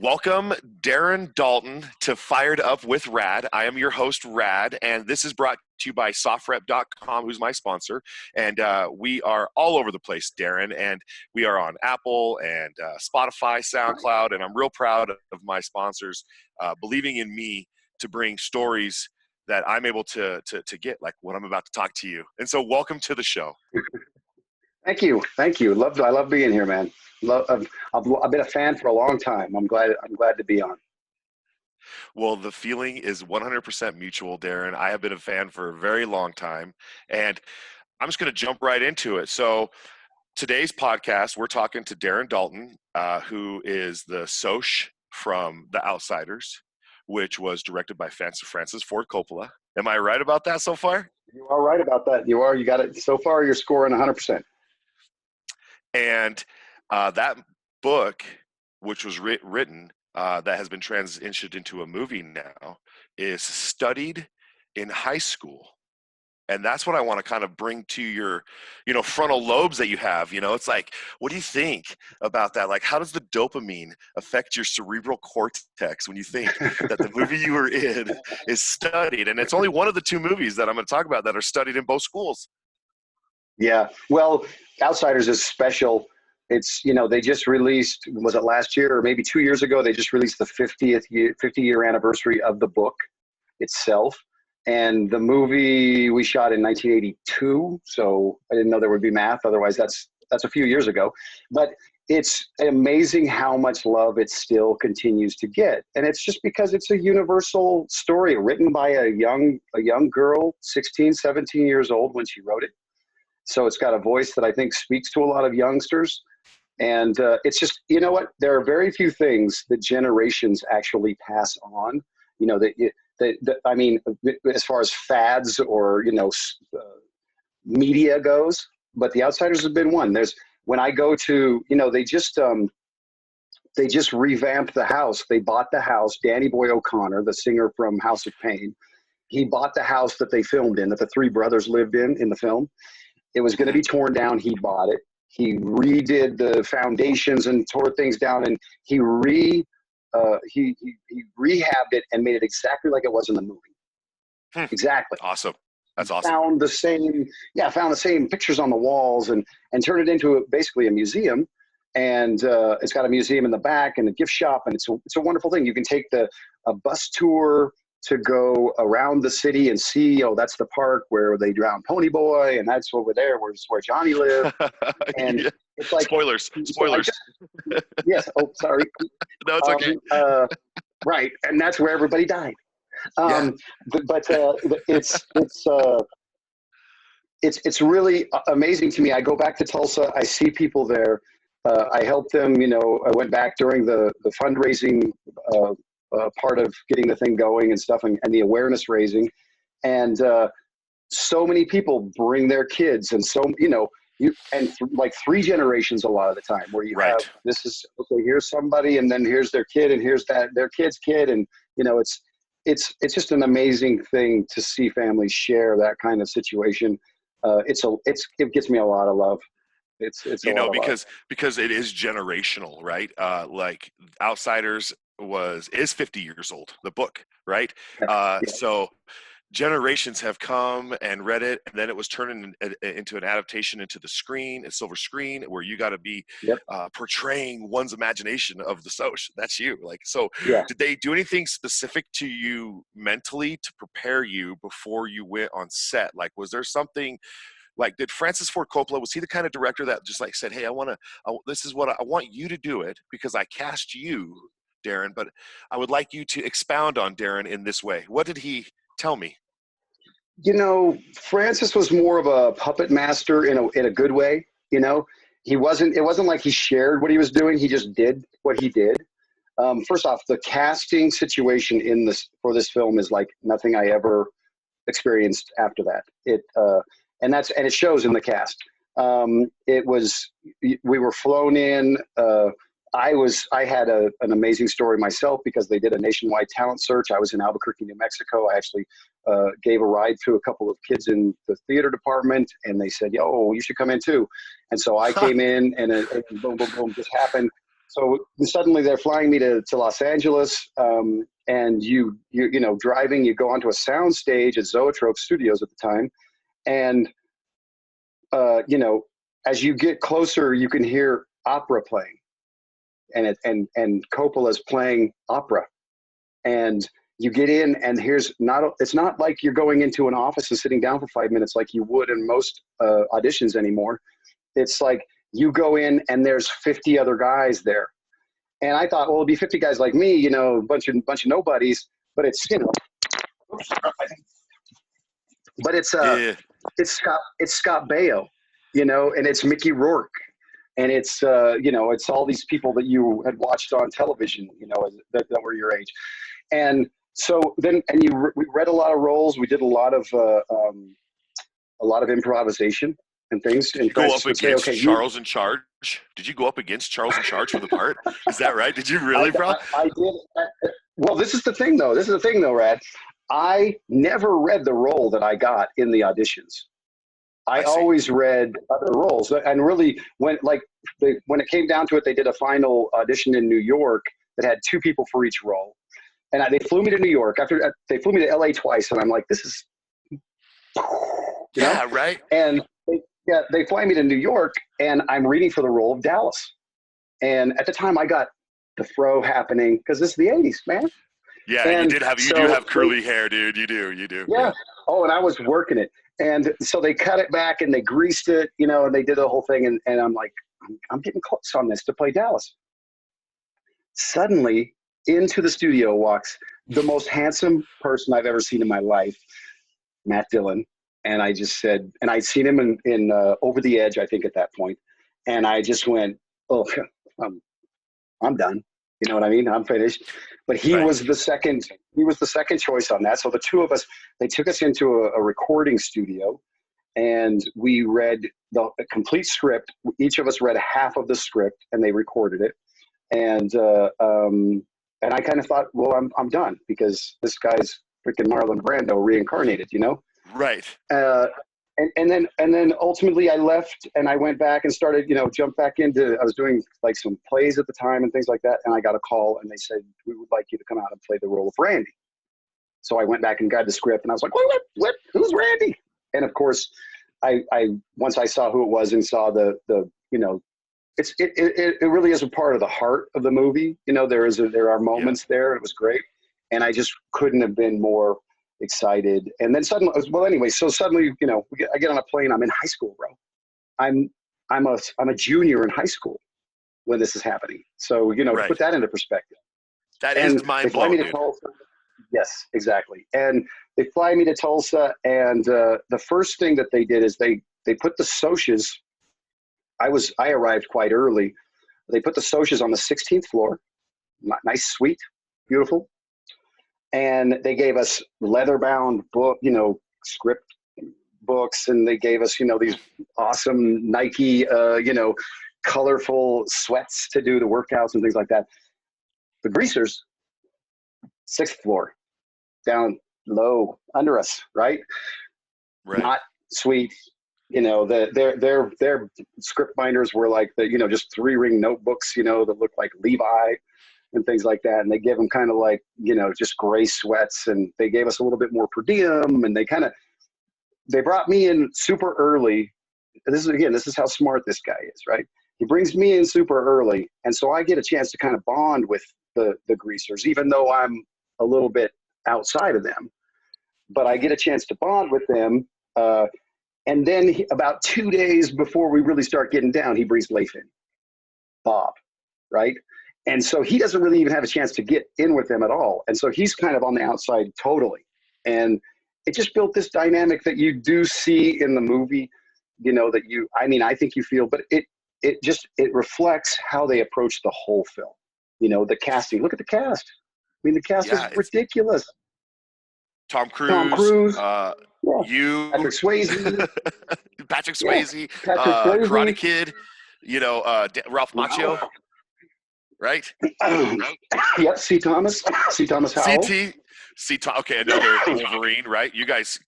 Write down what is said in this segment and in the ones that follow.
Welcome, Darren Dalton, to Fired Up with Rad. I am your host, Rad, and this is brought to you by SOFREP.com, who's my sponsor. And we are all over the place, Darren, and we are on Apple and Spotify, SoundCloud, and I'm real proud of my sponsors believing in me to bring stories that I'm able to get, like what I'm about to talk to you. And so welcome to the show. Thank you. I love being here, man. I've been a fan for a long time. I'm glad to be on. Well, the feeling is 100% mutual, Darren. I have been a fan for a very long time, and I'm just going to jump right into it. So today's podcast, we're talking to Darren Dalton, who is the Soch from The Outsiders, which was directed by Francis Ford Coppola. Am I right about that so far? You are right about that. You are. You got it. So far, you're scoring 100%. And that book, which was written, that has been transitioned into a movie now, is studied in high school. And that's what I want to kind of bring to your, frontal lobes that you have. It's like, what do you think about that? Like, how does the dopamine affect your cerebral cortex when you think that the movie you were in is studied? And it's only one of the two movies that I'm going to talk about that are studied in both schools. Yeah. Well, Outsiders is special. It's, they just released, was it last year or maybe 2 years ago? They just released the 50 year anniversary of the book itself. And the movie we shot in 1982. So I didn't know there would be math. Otherwise that's a few years ago, but it's amazing how much love it still continues to get. And it's just because it's a universal story written by a young girl, 16, 17 years old when she wrote it. So it's got a voice that I think speaks to a lot of youngsters. And it's just, you know what? There are very few things that generations actually pass on, I mean, as far as fads or, media goes, but The Outsiders has been one. When I go to, they just revamped the house. They bought the house. Danny Boy O'Connor, the singer from House of Pain, he bought the house that they filmed in, that the three brothers lived in the film. It was going to be torn down. He bought it. He redid the foundations and tore things down, and he rehabbed it and made it exactly like it was in the movie. Exactly. Awesome. That's awesome. Found the same pictures on the walls and turned it into basically a museum. And it's got a museum in the back and a gift shop, and it's a wonderful thing. You can take a bus tour to go around the city and see, that's the park where they drowned Pony Boy, and that's over there where Johnny lived. And yeah. It's like spoilers. Yes. Oh, sorry. No, it's okay. Right, and that's where everybody died. But it's really amazing to me. I go back to Tulsa. I see people there. I help them. I went back during the fundraising part of getting the thing going and stuff, and the awareness raising, and so many people bring their kids, and like three generations a lot of the time, where you have here's somebody, and then here's their kid, and here's their kid's kid, and it's just an amazing thing to see families share that kind of situation. It gets me a lot of love. It's because it is generational, right? Like Outsiders is 50 years old, the book, right? So generations have come and read it, and then it was turned into an adaptation into the screen, a silver screen, where you got to be portraying one's imagination of the Soch. That's you. Did they do anything specific to you mentally to prepare you before you went on set? Like, was there something? Like, did Francis Ford Coppola, was he the kind of director that just said, hey, this is what I want you to do it because I cast you, Darren, but I would like you to expound on Darren in this way. What did he tell me? Francis was more of a puppet master in a good way. It wasn't like he shared what he was doing. He just did what he did. First off, the casting situation for this film is like nothing I ever experienced after that. And it shows in the cast. We were flown in. I had an amazing story myself because they did a nationwide talent search. I was in Albuquerque, New Mexico. I actually gave a ride to a couple of kids in the theater department, and they said, yo, you should come in too. And so I came in, and boom, boom, boom, just happened. So suddenly they're flying me to Los Angeles, and you know, driving, you go onto a sound stage at Zoetrope Studios at the time, and you know, as you get closer, you can hear opera playing, and Coppola's playing opera, and you get in, and it's not like you're going into an office and sitting down for 5 minutes like you would in most auditions anymore. It's like you go in and there's 50 other guys there. And I thought, well, it'll be 50 guys like me, you know, a bunch of nobodies, but it's, you know, but it's Scott Baio, you know, and it's Mickey Rourke, and it's you know, it's all these people that you had watched on television, you know, that were your age. And so then, we read a lot of roles. We did a lot of improvisation and things. Did you go up against Charles in Charge? Did you go up against Charles in Charge for the part? Is that right? Did you really, bro? I did. Well, this is the thing, though, Rad. I never read the role that I got in the auditions. I always read other roles. And really, when it came down to it, they did a final audition in New York that had 2 people for each role. And they flew me to New York. After they flew me to LA twice, and I'm like, this is, you know? Yeah, right. And they fly me to New York, and I'm reading for the role of Dallas. And at the time, I got the fro happening because this is the '80s, man. Yeah, and you do have curly hair, dude. You do. Yeah. Oh, and I was working it, and so they cut it back and they greased it, you know, and they did the whole thing, and I'm like, I'm getting close on this to play Dallas. Suddenly, into the studio walks the most handsome person I've ever seen in my life, Matt Dillon. And I just said, and I'd seen him in Over the Edge, I think, at that point. And I just went, oh, I'm done. You know what I mean? I'm finished. But he was the second choice on that. So the 2 of us, they took us into a recording studio, and we read the complete script. Each of us read half of the script, and they recorded it. And I kind of thought, well, I'm done, because this guy's freaking Marlon Brando reincarnated, you know? Right. And then ultimately I left, and I went back and started, you know, jumped back into, I was doing like some plays at the time and things like that. And I got a call, and they said, we would like you to come out and play the role of Randy. So I went back and got the script, and I was like, what? Who's Randy? And of course, I once I saw who it was and saw the you know, it really is a part of the heart of the movie. You know, there are moments there. It was great. And I just couldn't have been more excited. And then suddenly, you know, I get on a plane. I'm in high school, bro. I'm a junior in high school when this is happening. So, you know, to put that into perspective. That is mind blowing, dude. Yes, exactly. And they fly me to Tulsa, and the first thing that they did is they put the socias. I arrived quite early. They put the socias on the 16th floor. Nice suite, beautiful. And they gave us leather-bound book, you know, script books, and they gave us, you know, these awesome Nike, you know, colorful sweats to do the workouts and things like that. The greasers, 6th floor, down low under us, right? Not sweet. You know, their script binders were like the, you know, just 3-ring notebooks, you know, that looked like Levi and things like that. And they gave them kind of like, you know, just gray sweats, and they gave us a little bit more per diem, and they brought me in super early. This is how smart this guy is, right? He brings me in super early. And so I get a chance to kind of bond with the greasers, even though I'm a little bit outside of them, but I get a chance to bond with them. And then about 2 days before we really start getting down, he brings Leif in, Bob, right? And so he doesn't really even have a chance to get in with them at all. And so he's kind of on the outside totally. And it just built this dynamic that you do see in the movie, you know, I think you feel, but it reflects how they approach the whole film. You know, the casting, look at the cast. I mean, the cast is ridiculous. Tom Cruise, you, Patrick Swayze, Karate Kid, you know, Ralph Macchio, right? Yep, C. Thomas Howell. Okay, another Wolverine, right? You guys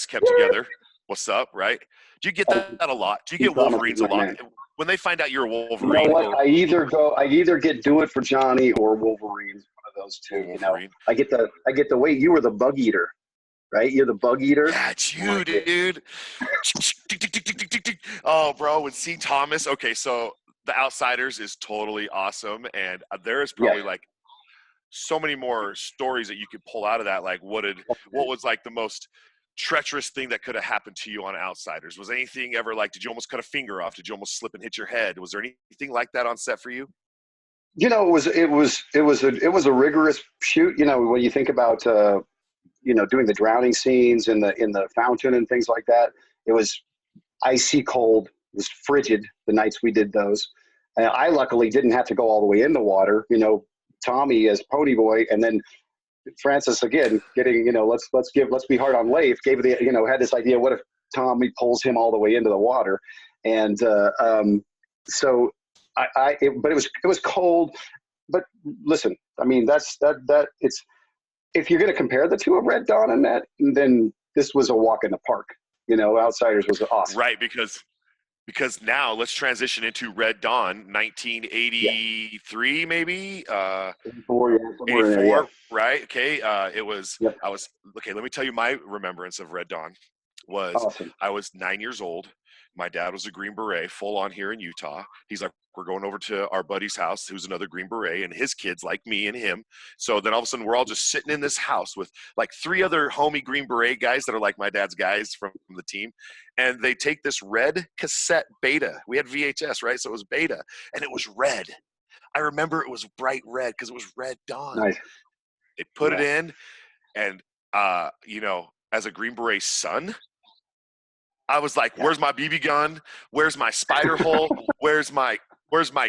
kept together. What's up, right? Do you get that a lot? Do you get Wolverines a lot? when they find out you're a You know Wolverine what? I either get Do It for Johnny or Wolverine. One of those or two. You know, Wolverine. I get the way you were the bug eater, right? You're the bug eater. Yeah, it's I you, like it. dude. Oh, bro, with C. Thomas. Okay, so The Outsiders is totally awesome, and there is Yes. probably like so many more stories that you could pull out of that. Like, what was like the most treacherous thing that could have happened to you on Outsiders? Was anything ever like? Did you almost cut a finger off? Did you almost slip and hit your head? Was there anything like that on set for you? You know, it was a rigorous shoot. You know, when you think about doing the drowning scenes in the fountain and things like that, it was icy cold. It was frigid the nights we did those. And I luckily didn't have to go all the way in the water. You know, Tommy as Pony Boy, and then Francis again getting, let's be hard on Leif. Gave the, had this idea, what if Tommy pulls him all the way into the water, and so but it was cold. But listen, I mean, that it's, if you're going to compare the two of Red Dawn and that, then this was a walk in the park. You know, Outsiders was awesome. Right, because now let's transition into Red Dawn, Yeah. 1983 maybe, 84, yeah, somewhere in 84, there, yeah. right? Okay, it was. Yep. Okay. Let me tell you my remembrance of Red Dawn. Awesome. I was 9 years old. My dad was a Green Beret, full on here in Utah. He's like, we're going over to our buddy's house, who's another Green Beret, and his kids like me and him. So then all of a sudden, we're all just sitting in this house with like 3 other homie Green Beret guys that are like my dad's guys from the team. And they take this red cassette beta. We had VHS, right? So it was beta, and it was red. I remember it was bright red because it was Red Dawn. Nice. They put it in, and as a Green Beret son, I was like, where's my BB gun? Where's my spider hole? Where's my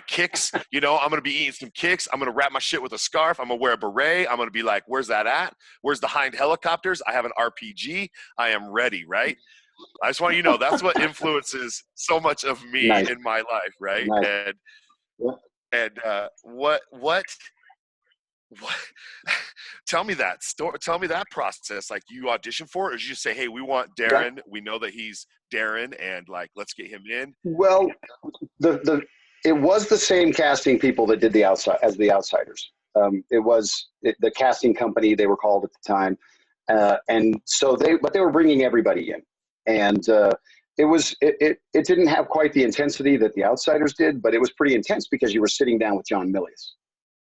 kicks? I'm going to be eating some kicks. I'm going to wrap my shit with a scarf. I'm going to wear a beret. I'm going to be like, where's that at? Where's the Hind helicopters? I have an RPG. I am ready, right? I just want you to know that's what influences so much of me in my life, right? Nice. What tell me that story. Tell me that process. Like, you audition for it, or did you just say, hey, we want Darren. We know that he's Darren, and like, let's get him in? Well, it was the same casting people that did the Outsiders. It was the casting company, they were called at the time. And so they were bringing everybody in, and it didn't have quite the intensity that the Outsiders did, but it was pretty intense because you were sitting down with John Milius.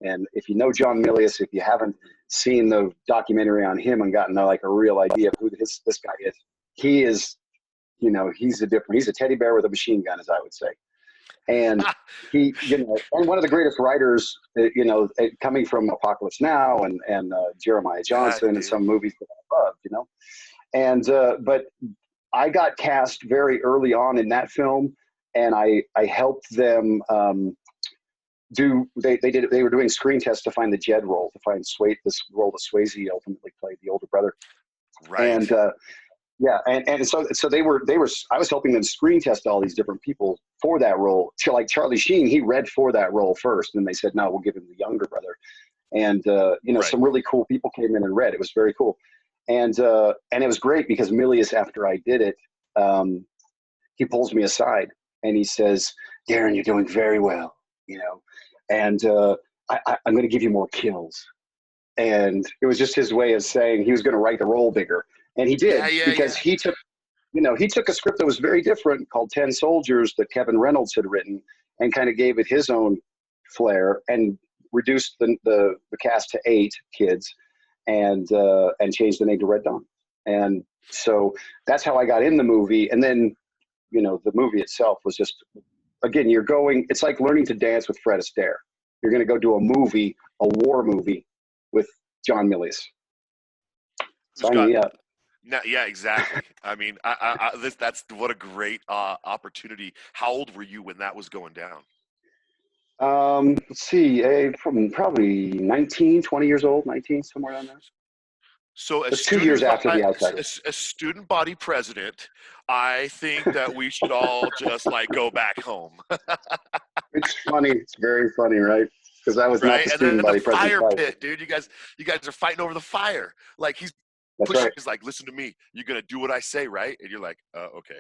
And if you know John Milius, if you haven't seen the documentary on him and gotten like a real idea of who this guy is, he is, he's a teddy bear with a machine gun, as I would say. And he, and one of the greatest writers, coming from Apocalypse Now and Jeremiah Johnson and some movies that I love, And but I got cast very early on in that film, and I helped them. They were doing screen tests to find the Jed role, to find this role that Swayze ultimately played, the older brother. Right. And and so I was helping them screen test all these different people for that role. Like Charlie Sheen, he read for that role first, and they said, no, we'll give him the younger brother. And some really cool people came in and read. It was very cool. And it was great because Milius, after I did it, he pulls me aside and he says, Darren, you're doing very well, and I'm going to give you more kills. And it was just his way of saying he was going to write the role bigger. And he did, because he took a script that was very different called 10 Soldiers that Kevin Reynolds had written, and kind of gave it his own flair and reduced the cast to 8 kids and changed the name to Red Dawn. And so that's how I got in the movie. And then, the movie itself was just, again, it's like learning to dance with Fred Astaire. You're going to go do a war movie with John Milius. Sign me up. No, yeah, exactly. I mean, that's what a great opportunity. How old were you when that was going down? Let's see, from probably 19, 20 years old, 19, somewhere around there. So it's 2 years after the Outsiders. As student body president, I think that we should all just like go back home. It's funny. It's very funny, right? Because I was not the student body president. Fire pit, dude. You guys are fighting over the fire. Like, he's pushing. Right. He's like, listen to me. You're gonna do what I say, right? And you're like, okay.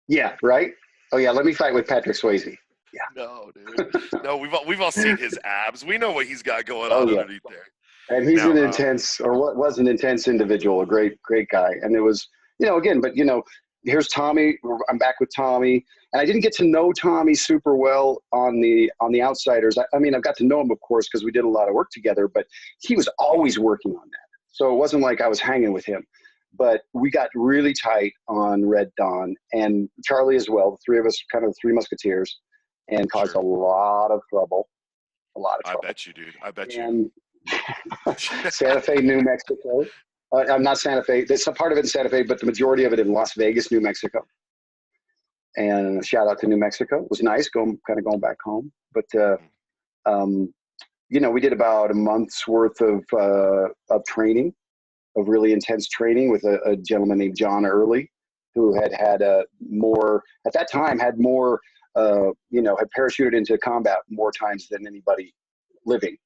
Yeah, right. Oh yeah, let me fight with Patrick Swayze. Yeah. No, dude. No, we've all seen his abs. We know what he's got going Oh on yeah. underneath there. And he's Now, an intense, or what was an intense individual, a great guy. And it was, again, but here's Tommy. I'm back with Tommy, and I didn't get to know Tommy super well on the Outsiders. I mean, I've got to know him, of course, because we did a lot of work together. But he was always working on that, so it wasn't like I was hanging with him. But we got really tight on Red Dawn, and Charlie as well. The three of us, kind of the Three Musketeers, and caused a lot of trouble. A lot of trouble. I bet you, dude. I bet you. And Santa Fe, New Mexico. I'm not Santa Fe. There's some part of it in Santa Fe, but the majority of it in Las Vegas, New Mexico. And shout out to New Mexico. It was nice going back home. But, we did about a month's worth of training, of really intense training with a gentleman named John Early, who had more, at that time, had more, had parachuted into combat more times than anybody living.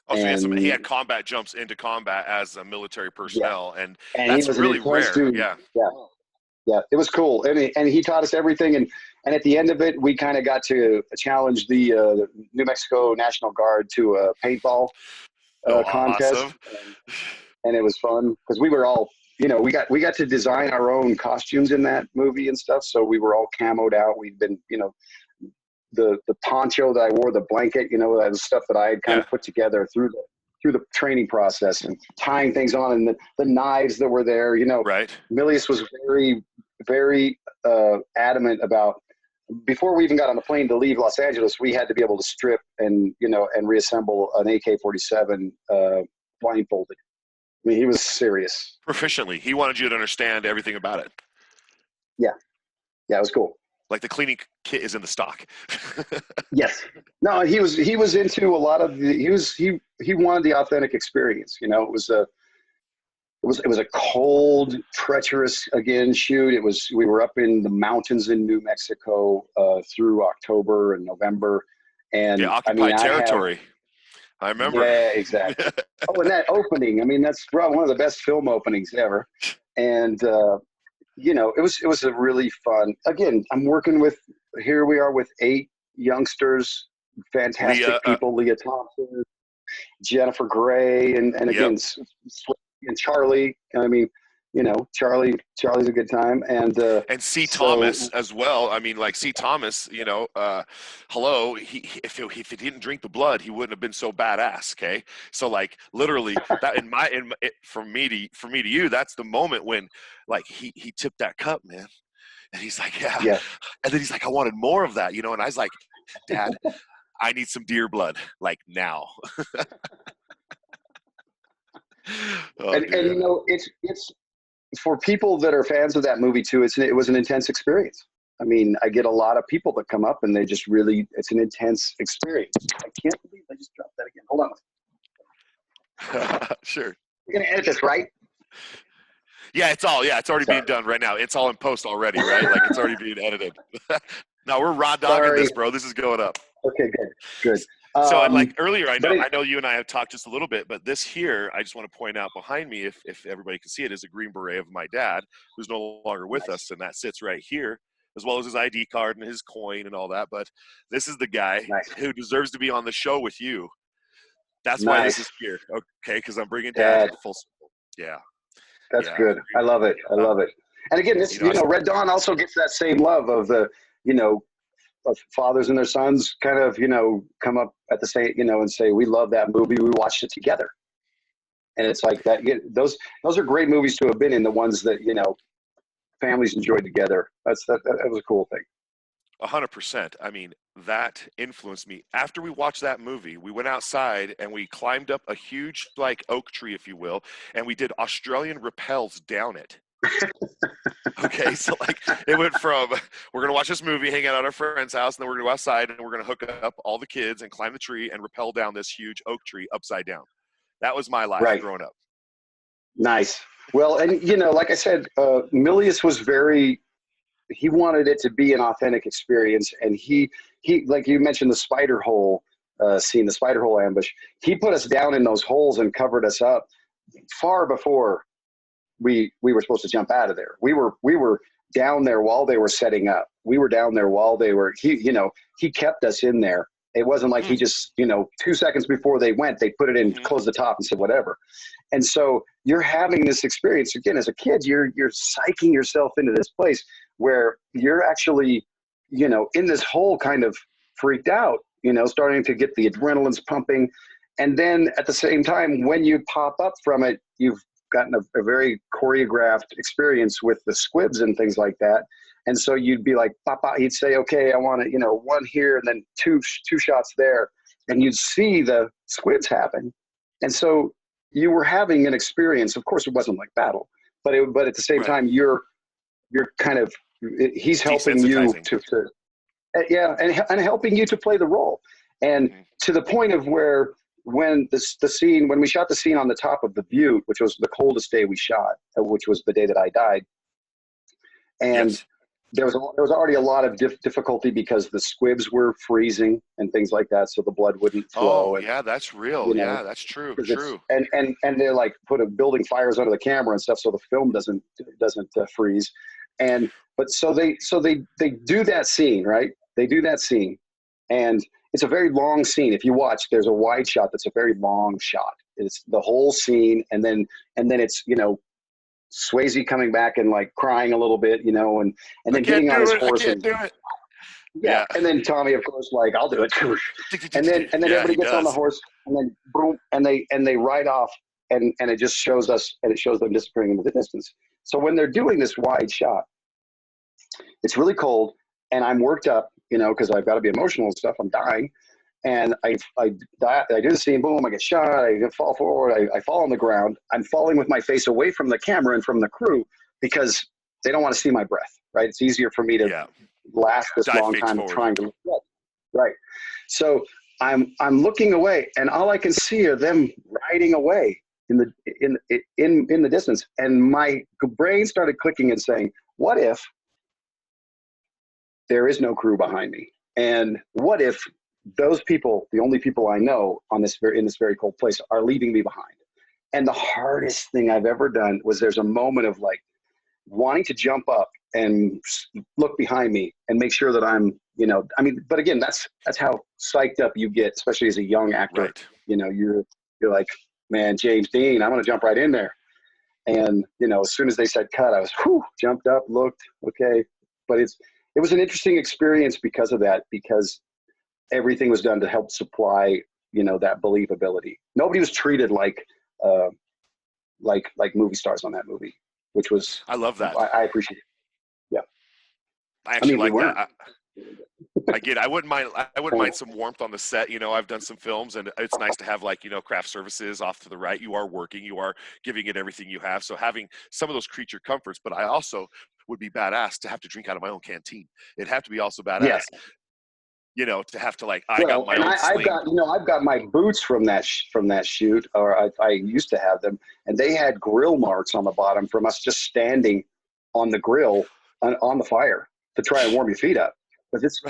Oh, so he had combat jumps into combat as a military personnel, and that's really rare. Student. Yeah, it was cool, and he taught us everything. And at the end of it, we kind of got to challenge the New Mexico National Guard to a paintball contest, awesome. and it was fun because we were all, we got to design our own costumes in that movie and stuff. So we were all camoed out. We've been, the poncho that I wore, the blanket, that was stuff that I had kind of put together through the training process, and tying things on, and the knives that were there, Right. Milius was very, very adamant about, before we even got on the plane to leave Los Angeles, we had to be able to strip and reassemble an AK-47 blindfolded. I mean, he was serious. Proficiently. He wanted you to understand everything about it. Yeah, it was cool. Like the cleaning kit is in the stock. Yes. No, he was into a lot of he wanted the authentic experience. It was a cold, treacherous shoot. We were up in the mountains in New Mexico through October and November, and occupied territory. I remember. Yeah, exactly. Oh, and that opening. I mean, that's probably one of the best film openings ever. And it was a really fun. Again, I'm working with. Here we are with 8 youngsters, fantastic people: Leah Thompson, Jennifer Gray, and again, and Charlie. I mean, Charlie's a good time, and C. Thomas as well. I mean, like C. Thomas, hello. If he didn't drink the blood, he wouldn't have been so badass. Okay, so like literally that from me to you, that's the moment when like he tipped that cup, man, and he's like, yeah, and then he's like, I wanted more of that, and I was like, Dad, I need some deer blood, like now. And it's for people that are fans of that movie too. It was an intense experience. I mean, I get a lot of people that come up and they just really, it's an intense experience. I can't believe I just dropped that again. Hold on. Sure. You're going to edit this, right? Yeah, it's already being done right now. It's all in post already, right? Like it's already being edited. No, we're raw dogging this, bro. This is going up. Okay, good. So like earlier, I know you and I have talked just a little bit, but this here, I just want to point out behind me, if everybody can see it, is a green beret of my dad, who's no longer with us, and that sits right here, as well as his ID card and his coin and all that. But this is the guy who deserves to be on the show with you. That's why this is here, okay? Because I'm bringing Dad full circle. Yeah. That's good. I love it. And again, this, Red Dawn also gets that same love of the, of fathers and their sons kind of, come up at the same, and say, we love that movie. We watched it together. And it's like that. Those are great movies to have been in, the ones that, families enjoyed together. That was a cool thing. 100%. I mean, that influenced me. After we watched that movie, we went outside and we climbed up a huge, like, oak tree, if you will, and we did Australian rappels down it. Okay, so like it went from we're gonna watch this movie, hang out at our friend's house, and then we're gonna go outside and we're gonna hook up all the kids and climb the tree and rappel down this huge oak tree upside down. That was my life growing up. Nice. Well, and like I said, Milius was he wanted it to be an authentic experience, and he like you mentioned the spider hole scene, the spider hole ambush. He put us down in those holes and covered us up far before we were supposed to jump out of there. We were down there while they were setting up. we were down there while they were, he kept us in there. It wasn't like he just, 2 seconds before they went, they put it in, closed the top and said, whatever. And so you're having this experience again, as a kid, you're psyching yourself into this place where you're actually, in this whole kind of freaked out, starting to get the adrenaline's pumping. And then at the same time, when you pop up from it, you've gotten a very choreographed experience with the squibs and things like that. And so you'd be like, Papa, he'd say, okay, I want to, one here and then two shots there. And you'd see the squibs happen. And so you were having an experience. Of course, it wasn't like battle, but at the same time, you're kind of, he's helping you to and helping you to play the role. And to the point of where, when when we shot the scene on the top of the butte, which was the coldest day we shot, which was the day that I died. And there was already a lot of difficulty because the squibs were freezing and things like that. So the blood wouldn't flow. Oh, yeah, that's real. Yeah, that's true. True. And they're like building fires under the camera and stuff. So the film doesn't freeze. So they do that scene, right? They do that scene, and it's a very long scene. If you watch, there's a wide shot that's a very long shot. It's the whole scene, and then it's Swayze coming back and like crying a little bit, and then getting on his horse. Yeah, and then Tommy, of course, like, I'll do it. and then everybody gets on the horse, and then boom, and they ride off, and it just shows us, and it shows them disappearing into the distance. So when they're doing this wide shot, it's really cold, and I'm worked up, because I've got to be emotional and stuff. I'm dying. And I do the scene, boom, I get shot, I fall forward, I fall on the ground. I'm falling with my face away from the camera and from the crew because they don't want to see my breath, right? It's easier for me to last this long time of trying to look. Right. So I'm looking away, and all I can see are them riding away in the distance. And my brain started clicking and saying, what if there is no crew behind me? And what if those people, the only people I know in this very cold place, are leaving me behind? And the hardest thing I've ever done was, there's a moment of like wanting to jump up and look behind me and make sure that I'm, but again, that's how psyched up you get, especially as a young actor. Right. You're like, man, James Dean, I'm going to jump right in there. And, as soon as they said cut, I was, jumped up, looked, okay. But it was an interesting experience because of that, because everything was done to help supply, that believability. Nobody was treated like movie stars on that movie, which was, I love that. I appreciate it. Yeah. I actually like that. I wouldn't mind some warmth on the set. I've done some films, and it's nice to have craft services off to the right. You are working, you are giving it everything you have. So having some of those creature comforts, but I also would be badass to have to drink out of my own canteen. It'd have to be also badass. Yeah. To have to got my own sling. I've got my boots from that shoot, or I used to have them, and they had grill marks on the bottom from us just standing on the grill on the fire to try and warm your feet up, because it's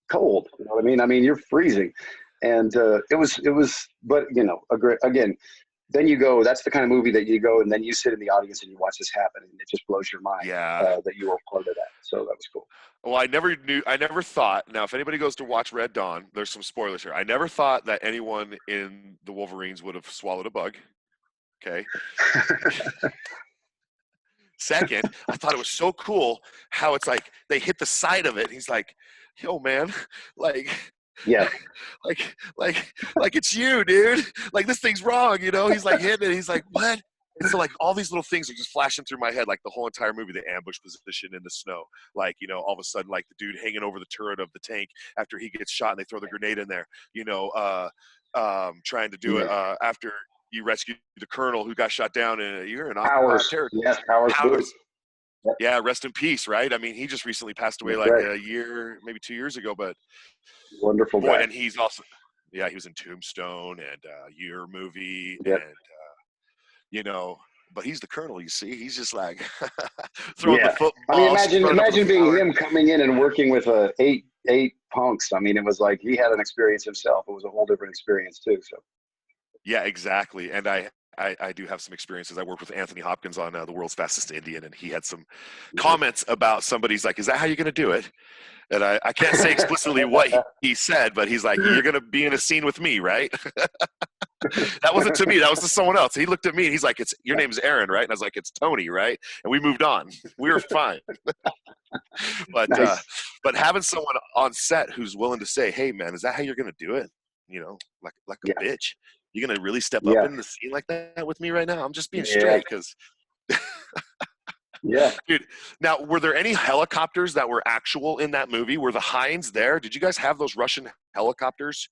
cold. You know what I mean? I mean, you're freezing, and it was. But again, then you go. That's the kind of movie that you go, and then you sit in the audience and you watch this happen, and it just blows your mind. That you were part of that. So that was cool. Well, I never thought, now if anybody goes to watch Red Dawn, there's some spoilers here. I never thought that anyone in the Wolverines would have swallowed a bug. Okay. Second, I thought it was so cool how it's like they hit the side of it. And he's like, yo, man, like it's you, dude. Like, this thing's wrong, He's like hitting it. He's like, what? And so all these little things are just flashing through my head, like the whole entire movie, the ambush position in the snow, all of a sudden, the dude hanging over the turret of the tank after he gets shot and they throw the grenade in there, trying to do it after you rescued the colonel who got shot down in an occupied territory. Yes, Powers. Yep. Yeah, rest in peace, right? I mean, he just recently passed away a year, maybe 2 years ago, but wonderful guy. And he's also, he was in Tombstone and Year movie, yep. And but he's the colonel, you see. He's just like throwing the football. I mean, imagine being him coming in and working with eight punks. I mean, it was like he had an experience himself. It was a whole different experience too. So. Yeah, exactly. And I I do have some experiences. I worked with Anthony Hopkins on The World's Fastest Indian, and he had some comments about somebody's like, is that how you're going to do it? And I can't say explicitly what he said, but he's like, you're going to be in a scene with me, right? That wasn't to me. That was to someone else. He looked at me and he's like, your name's Aaron, right? And I was like, it's Tony, right? And we moved on. We were fine. But Nice. but having someone on set who's willing to say, hey, man, is that how you're going to do it? You know, like a Yeah. bitch. You're going to really step up Yeah. in the scene like that with me right now? I'm just being Yeah. straight because Yeah. dude, now, were there any helicopters that were actual in that movie? Were the Hinds there? Did you guys have those Russian helicopters?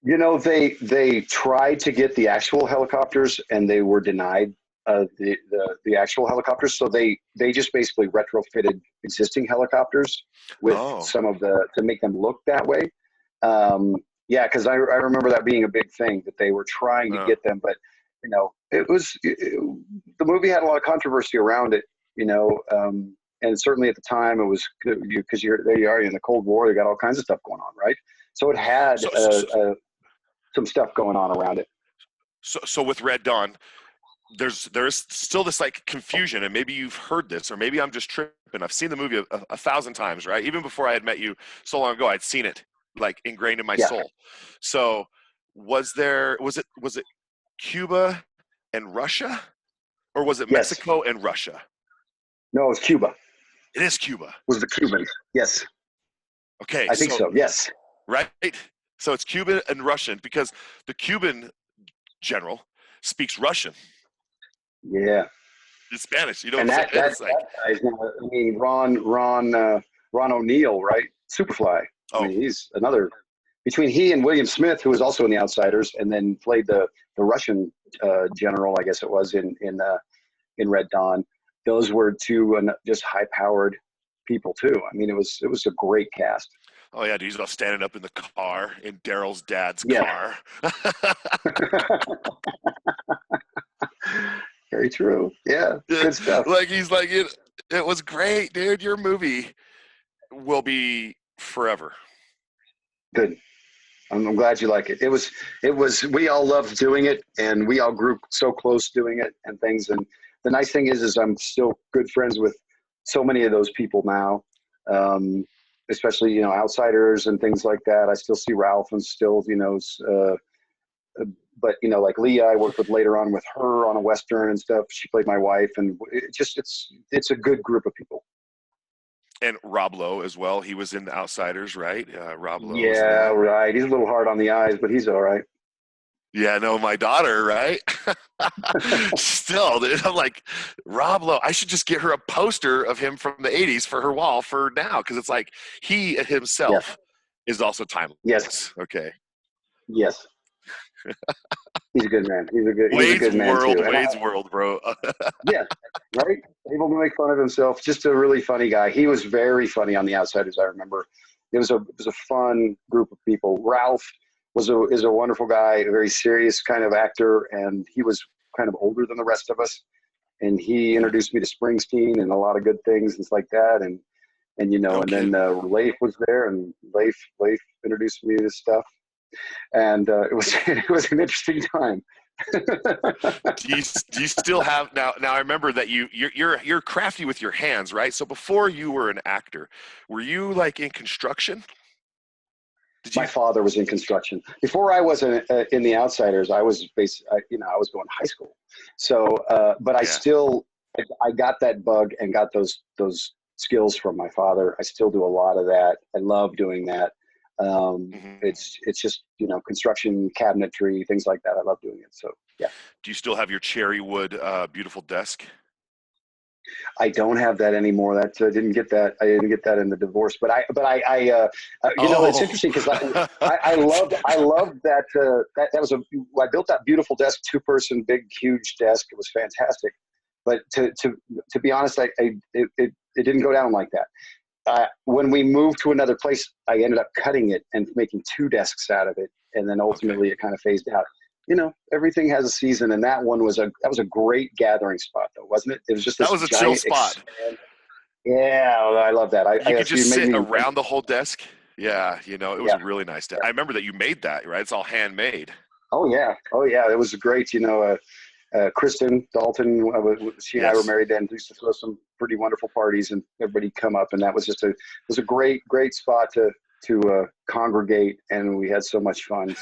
You know, they tried to get the actual helicopters and they were denied the actual helicopters. So they just basically retrofitted existing helicopters with some of to make them look that way. Yeah, because I remember that being a big thing that they were trying to get them, but you know, the movie had a lot of controversy around it. You know, and certainly at the time it was because there you are in the Cold War. They got all kinds of stuff going on, right? So it had some stuff going on around it. So with Red Dawn, there's still this like confusion, and maybe you've heard this, or maybe I'm just tripping. I've seen the movie a 1,000 times, right? Even before I had met you so long ago, I'd seen it like ingrained in my soul. So was it Cuba and Russia, or was it Mexico and Russia? No, it was Cuba. It is Cuba. It was the Cubans? Yes. Okay. I think so. Yes. Right. So it's Cuban and Russian because the Cuban general speaks Russian. Yeah. It's Spanish. You know and what I'm saying? That guy's I mean, Ron O'Neill, right? Superfly. I mean, he's another. Between he and William Smith, who was also in The Outsiders, and then played the Russian general, I guess it was in Red Dawn. Those were two just high-powered people too. I mean, it was a great cast. Oh yeah, dude, he's all standing up in the car in Daryl's dad's car. Very true. Yeah, good stuff. Like he's like it was great, dude. Your movie will be forever. Good. I'm glad you like it. It was. We all loved doing it, and we all grew so close doing it and things. And the nice thing is I'm still good friends with so many of those people now, especially, you know, Outsiders and things like that. I still see Ralph and still, you know, but, you know, like Leah, I worked with later on with her on a Western and stuff. She played my wife, and it's a good group of people. And Rob Lowe as well. He was in The Outsiders, right? Rob Lowe. Yeah, right. He's a little hard on the eyes, but he's all right. Yeah, no, my daughter, right? Still, dude, I'm like, Rob Lowe, I should just get her a poster of him from the 80s for her wall for now, because it's like he himself is also timeless. Yes. Okay. Yes. He's a good man. He's a good man too. Wade's World, bro. Yeah, right? Able to make fun of himself. Just a really funny guy. He was very funny on The Outsiders, I remember. It was a fun group of people. Ralph is a wonderful guy, a very serious kind of actor, and he was kind of older than the rest of us. And he introduced me to Springsteen and a lot of good things and like that. And you know, then Leif was there, and Leif introduced me to this stuff. And it was an interesting time. do you still have now? I remember that you're crafty with your hands, right? So before you were an actor, were you like in construction? My father was in construction. Before I was in The Outsiders, I was I was going to high school. So, but I got that bug and got those skills from my father. I still do a lot of that. I love doing that. It's just, you know, construction, cabinetry, things like that. I love doing it. So, yeah. Do you still have your cherry wood, beautiful desk? I don't have that anymore. That I didn't get that in the divorce. But I you know, it's interesting because I loved that. I built that beautiful desk, 2-person, big, huge desk. It was fantastic. But to be honest, it didn't go down like that. When we moved to another place, I ended up cutting it and making 2 desks out of it, and then ultimately it kind of phased out. You know, everything has a season, and that was a great gathering spot, though, wasn't it? It was just that was a chill spot. Yeah, I love that. You could just sit around the whole desk. Yeah, you know, it was a really nice desk. I remember that you made that, right? It's all handmade. Oh yeah, it was great. You know, Kristen Dalton, she and I were Yes. married then. We used to throw some pretty wonderful parties, and everybody come up, and that was just a great spot to congregate, and we had so much fun.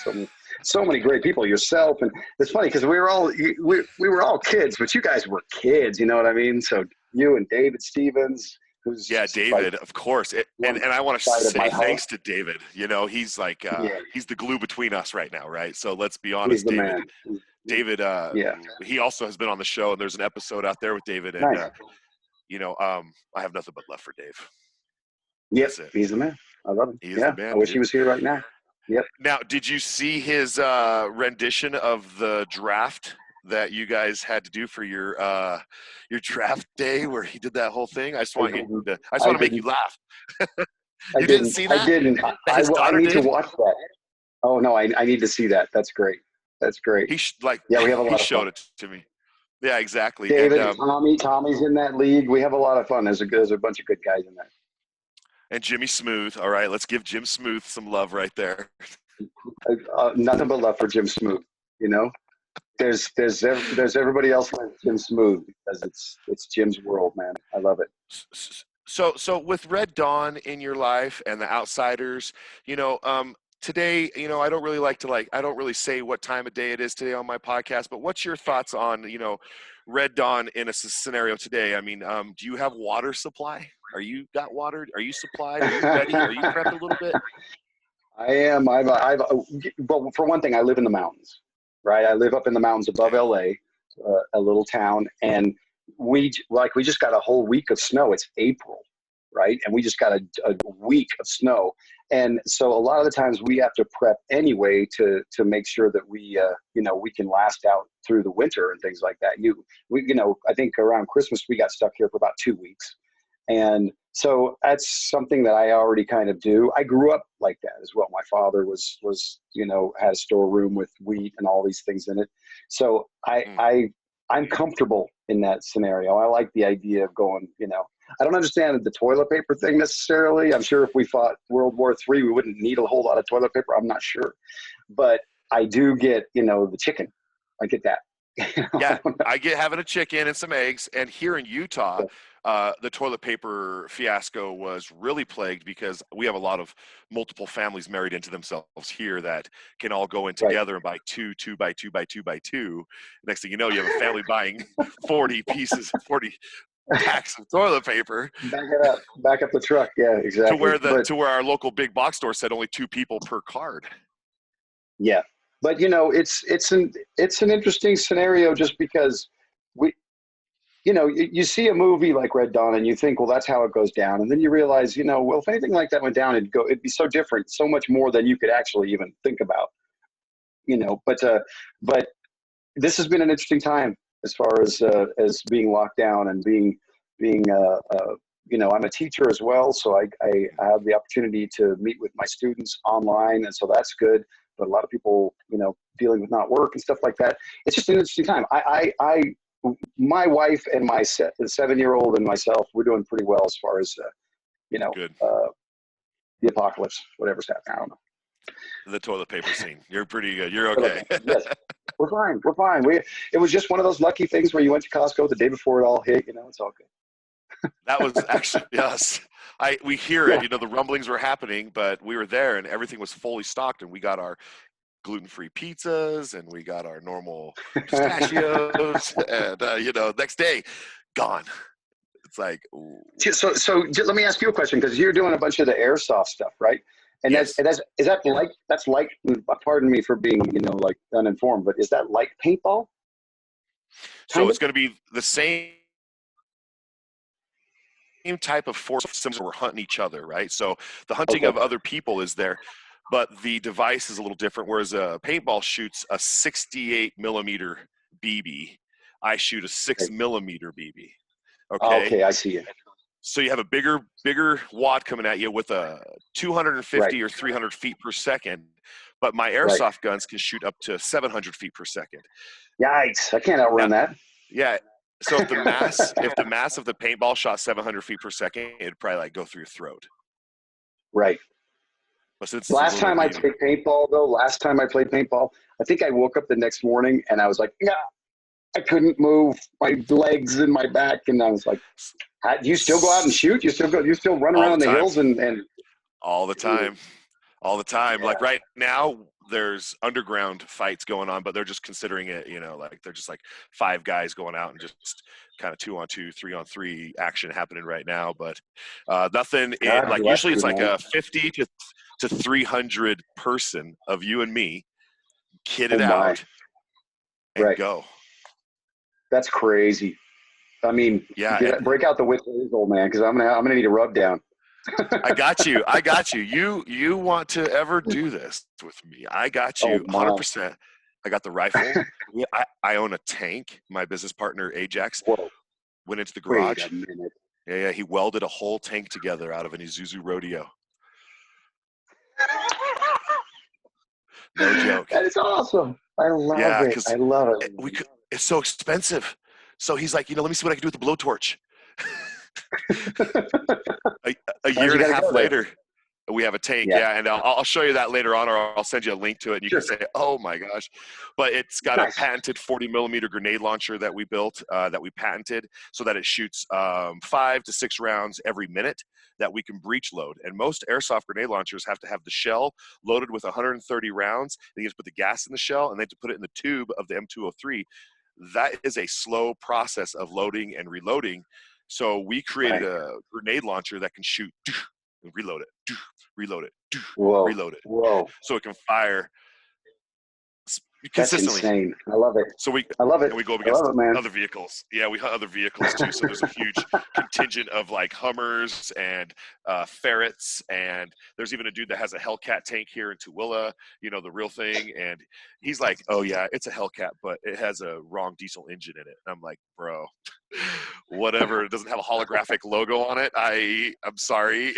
So many great people. Yourself, and it's funny because we were all kids, but you guys were kids. You know what I mean? So you and David Stevens, who's Yeah, David, like of course. And one I want to side of my say heart. thanks to David. You know, he's like Yeah, he's the glue between us right now, right? So let's be he's honest, the David. man. David, Yeah, he also has been on the show, and there's an episode out there with David, and nice. I have nothing but love for Dave. Yep, That's it. he's the man. I love him. He is the Yeah, I man, wish he dude. was here right now. Yep. Now, did you see his rendition of the draft that you guys had to do for your draft day, where he did that whole thing? I just I want didn't. to I make you didn't. laugh. I You didn't didn't. see I that? didn't. That his I daughter need to did? watch that. Oh no, I need to see that. That's great. That's great. Yeah, we have a He lot of fun. showed it to me. Yeah, exactly. David, Tommy's in that league. We have a lot of fun. There's a bunch of good guys in there. And Jimmy Smooth. All right, let's give Jim Smooth some love right there. Nothing but love for Jim Smooth. You know, there's everybody else like Jim Smooth because it's Jim's world, man. I love it. So with Red Dawn in your life and the Outsiders, today, I don't really I don't really say what time of day it is today on my podcast, but what's your thoughts on, Red Dawn in a scenario today? I mean, do you have water supply? Are you got water? Are you supplied? Are you ready? Are you prepped a little bit? I am. Well, for one thing, I live in the mountains, right? I live up in the mountains above Okay. LA, a little town, and we just got a whole week of snow. It's April, right? And we just got a week of snow, and so a lot of the times we have to prep anyway to make sure that we can last out through the winter and things like that. I think around Christmas we got stuck here for about 2 weeks. And so that's something that I already kind of do. I grew up like that as well. My father was had a storeroom with wheat and all these things in it. So I'm comfortable in that scenario. I like the idea of going, I don't understand the toilet paper thing necessarily. I'm sure if we fought World War III, we wouldn't need a whole lot of toilet paper. I'm not sure. But I do get, the chicken. I get that. Yeah, I get having a chicken and some eggs. And here in Utah, the toilet paper fiasco was really plagued because we have a lot of multiple families married into themselves here that can all go in together and buy two by two by two by two. Next thing you know, you have a family buying 40 packs of toilet paper. Back up the truck. Yeah, exactly. To where our local big box store said only 2 people per card. Yeah. But it's an interesting scenario just because you see a movie like Red Dawn and you think, well, that's how it goes down. And then you realize, well, if anything like that went down, it'd be so different, so much more than you could actually even think about, but this has been an interesting time as far as being locked down and I'm a teacher as well. So I have the opportunity to meet with my students online. And so that's good. But a lot of people, dealing with not work and stuff like that. It's just an interesting time. My wife and my 7-year-old and myself, we're doing pretty well as far as, Good. The apocalypse, whatever's happening. I don't know. The toilet paper scene. You're pretty good. You're okay. Yes. We're fine. It was just one of those lucky things where you went to Costco the day before it all hit, it's all good. That was actually, yes. We hear it, the rumblings were happening, but we were there and everything was fully stocked and we got our gluten-free pizzas and we got our normal pistachios and, next day, gone. It's like, ooh. So let me ask you a question because you're doing a bunch of the airsoft stuff, right? And yes. that's like, pardon me for being, uninformed, but is that like paintball? So it's going to be the same type of force systems. We're hunting each other, right? So the hunting of other people is there, but the device is a little different. Whereas a paintball shoots a 68 millimeter BB, I shoot a 6 millimeter BB. Okay, I see it. So you have a bigger wad coming at you with a 250 or 300 feet per second, but my airsoft guns can shoot up to 700 feet per second. Yikes! I can't outrun that. Yeah. So if the mass of the paintball shot 700 feet per second, it'd probably go through your throat. Right. But last time I played paintball, I think I woke up the next morning and I was like, yeah, I couldn't move my legs and my back, and I was like, "Do you still go out and shoot? You still go? You still run All the around the time. hills and?" All the time. All the time. Yeah. Like right now, there's underground fights going on, but they're just considering it, like they're just like 5 guys going out and just kind of 2-on-2, 3-on-3 action happening right now. But nothing. God Like bless usually you, it's like man. a 50 to 300 person of you and me, kit Oh it my! out and Right. go. That's crazy. I mean, Yeah, break out the whistles, old man, because I'm gonna need a rub down. I got you. I got you. You want to ever do this with me? I got Oh you my! 100%. I got the rifle. I own a tank. My business partner Ajax Whoa! went into the Wait garage. a minute. Yeah. He welded a whole tank together out of an Isuzu Rodeo. No joke. That is awesome. I love Yeah, it. because I love it. it's so expensive. So he's like, let me see what I can do with the blowtorch. a year Sometimes you and a got to half go there. later, we have a tank. Yeah. Yeah, and I'll show you that later on, or I'll send you a link to it, and you Sure. can say, "Oh my gosh!" But it's got a Nice. patented 40mm grenade launcher that we built, that we patented, so that it shoots 5 to 6 rounds every minute that we can breech load. And most airsoft grenade launchers have to have the shell loaded with 130 rounds. Then you just put the gas in the shell, and they have to put it in the tube of the M203. That is a slow process of loading and reloading. So we created a grenade launcher that can shoot and reload it, reload it, Whoa. reload it. Whoa. So it can fire That's consistently. insane. I love it. So I love it. and we go up I love against it, man. other vehicles. Yeah, we hunt other vehicles too. So there's a huge contingent of like Hummers and Ferrets, and there's even a dude that has a Hellcat tank here in Tooele, the real thing. And he's like, "Oh yeah, it's a Hellcat, but it has a wrong diesel engine in it." And I'm like, "Bro, whatever. It doesn't have a holographic logo on it. I'm sorry."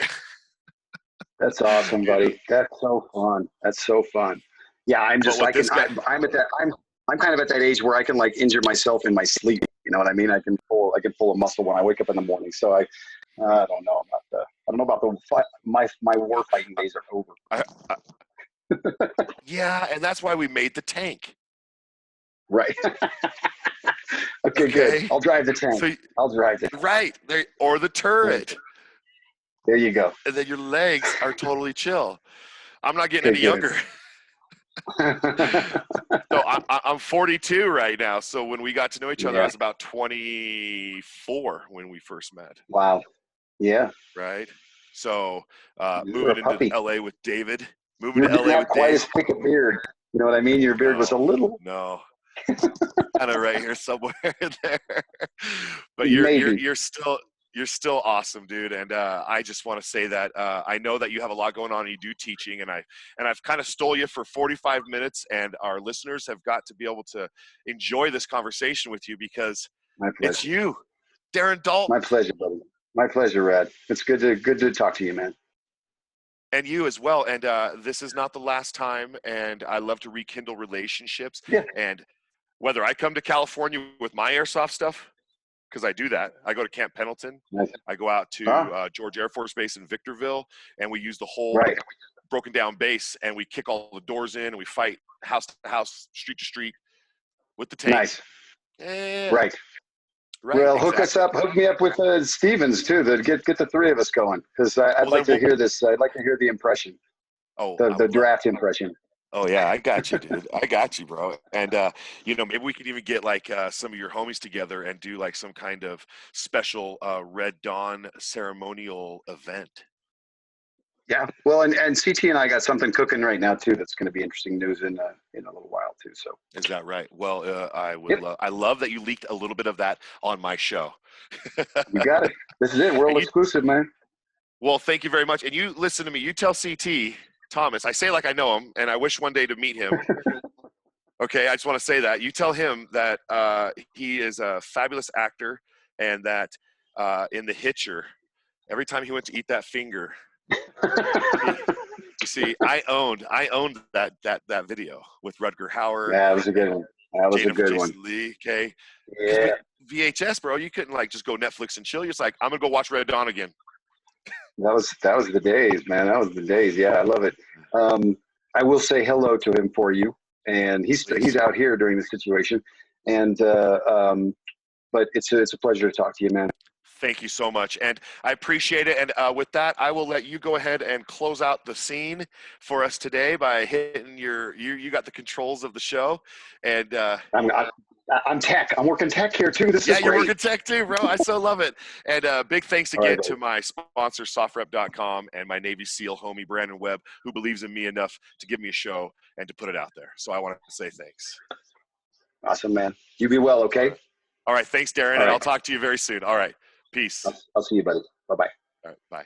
That's awesome, buddy. That's so fun. That's so fun. Yeah, I'm just. But I'm at that. I'm kind of at that age where I can like injure myself in my sleep. You know what I mean? I can pull a muscle when I wake up in the morning. So I don't know about my war fighting days are over. Yeah, and that's why we made the tank. Right. Okay, good. I'll drive the tank. So, I'll drive it. Right there, or the turret. There you go. And then your legs are totally chill. I'm not getting any younger. So I'm 42 right now. So when we got to know each other, I was about 24 when we first met. Wow. Yeah. Right. So moving into LA with David. You didn't have quite as thick a beard. You know what I mean? Your beard was a little. No. Kind of right here somewhere there. But you're still awesome, dude. And I just want to say that I know that you have a lot going on and you do teaching, and I've kind of stole you for 45 minutes, and our listeners have got to be able to enjoy this conversation with you because it's you, Darren Dalton. My pleasure, buddy. My pleasure, Rad. It's good to talk to you, man. And you as well. And this is not the last time, and I love to rekindle relationships. Yeah. And whether I come to California with my airsoft stuff, because I do that. I go to Camp Pendleton. Nice. I go out to George Air Force Base in Victorville, and we use the whole broken down base, and we kick all the doors in, and we fight house to house, street to street with the tank. Nice. Yeah. Right. Well, hook me up with Stevens too. To get the 3 of us going, because I'd like to hear this. I'd like to hear the impression. Oh, the draft impression. Oh yeah, I got you, dude. I got you, bro. And maybe we could even get like some of your homies together and do like some kind of special Red Dawn ceremonial event. Yeah. Well, and CT and I got something cooking right now too. That's going to be interesting news in a little while too. So. Is that right? Well, I would. Yep. I love that you leaked a little bit of that on my show. You got it. This is it. World exclusive, man. Well, thank you very much. And you listen to me. You tell CT Thomas. I say like I know him, and I wish one day to meet him. Okay, I just want to say that. You tell him that he is a fabulous actor, and that in The Hitcher, every time he went to eat that finger, you see, I owned that video with Rutger Hauer. Yeah, that was a good one. That was a good one. Jason Lee, okay. Yeah. VHS, bro. You couldn't like just go Netflix and chill. You're just like, I'm gonna go watch Red Dawn again. That was the days, man. That was the days. Yeah, I love it. I will say hello to him for you, and he's out here during the situation. And but it's a pleasure to talk to you, man. Thank you so much, and I appreciate it. And with that, I will let you go ahead and close out the scene for us today by hitting you got the controls of the show, and I'm tech. I'm working tech here too. This is you're great. working tech too, bro. I so love it. And big thanks again to my sponsor, SOFREP.com, and my Navy SEAL homie, Brandon Webb, who believes in me enough to give me a show and to put it out there. So I want to say thanks. Awesome, man. You be well, okay? All right. Thanks, Darren, and I'll talk to you very soon. All right. Peace. I'll see you, buddy. Bye-bye. All right. Bye.